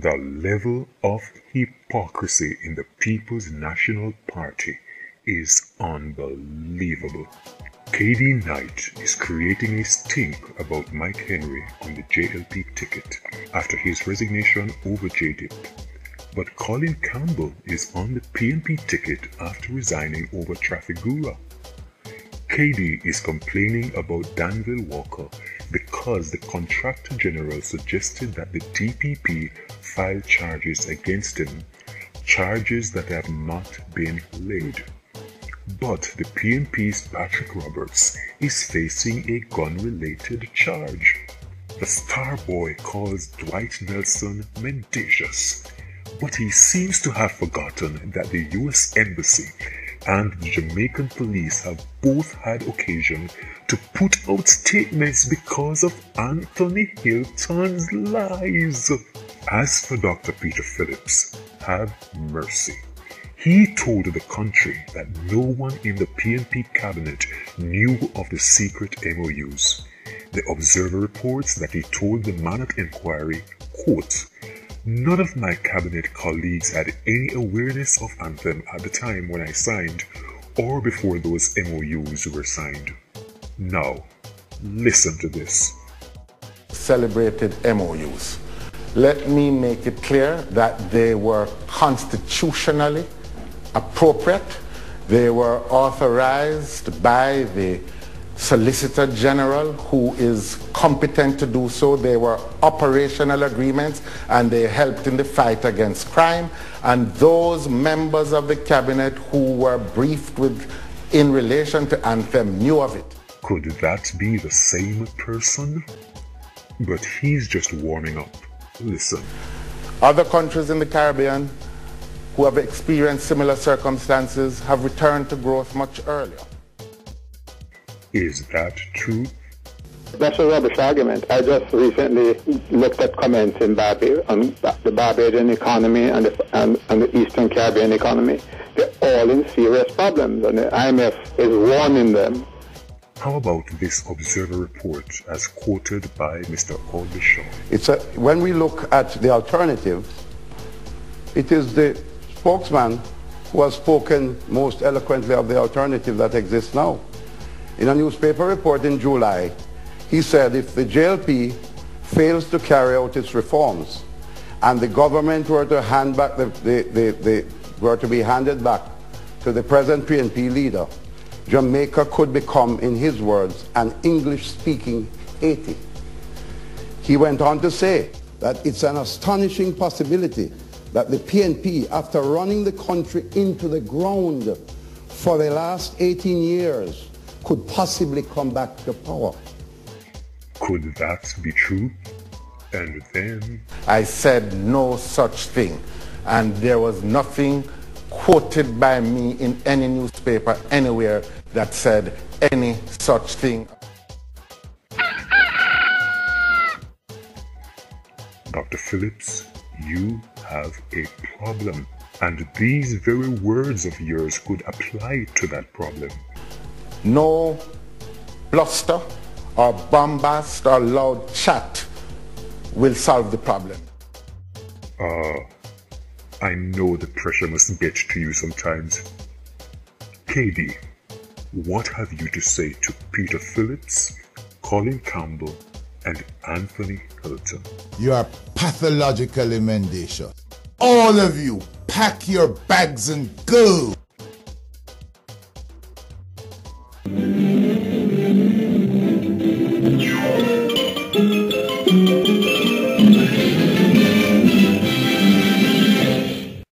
The level of hypocrisy in the People's National Party is unbelievable. KD Knight is creating a stink about Mike Henry on the JLP ticket after his resignation over JDIP. But Colin Campbell is on the PNP ticket after resigning over Trafigura. KD is complaining about Danville Walker because the Contractor General suggested that the DPP file charges against him, charges that have not been laid. But the PNP's Patrick Roberts is facing a gun-related charge. The Star Boy calls Dwight Nelson mendacious, but he seems to have forgotten that the US Embassy and the Jamaican police have both had occasion to put out statements because of Anthony Hilton's lies. As for Dr. Peter Phillips, have mercy. He told the country that no one in the PNP cabinet knew of the secret MOUs. The Observer reports that he told the Manat inquiry, quote, "None of my cabinet colleagues had any awareness of Anthem at the time when I signed or before those MOUs were signed." Now, listen to this. Celebrated MOUs. Let me make it clear that they were constitutionally appropriate. They were authorized by the Solicitor General, who is competent to do so. They were operational agreements and they helped in the fight against crime. And those members of the cabinet who were briefed in relation to Anthem knew of it. Could that be the same person? But he's just warming up. Listen. Other countries in the Caribbean who have experienced similar circumstances have returned to growth much earlier. Is that true? That's a rubbish argument. I just recently looked at comments in on the Barbadian economy and the Eastern Caribbean economy. They're all in serious problems, and the IMF is warning them. How about this Observer report as quoted by Mr. Aldershaw? When we look at the alternative, it is the spokesman who has spoken most eloquently of the alternative that exists now. In a newspaper report in July, he said if the JLP fails to carry out its reforms and the government were to hand back were to be handed back to the present PNP leader, Jamaica could become, in his words, an English-speaking Haiti. He went on to say that it's an astonishing possibility that the PNP, after running the country into the ground for the last 18 years, could possibly come back to power. Could that be true? And then... I said no such thing. And there was nothing quoted by me in any newspaper anywhere that said any such thing. Dr. Phillips, you have a problem. And these very words of yours could apply to that problem. No bluster or bombast or loud chat will solve the problem. I know the pressure must get to you sometimes. KD, what have you to say to Peter Phillips, Colin Campbell, and Anthony Hilton? You are pathologically mendacious. All of you, pack your bags and go!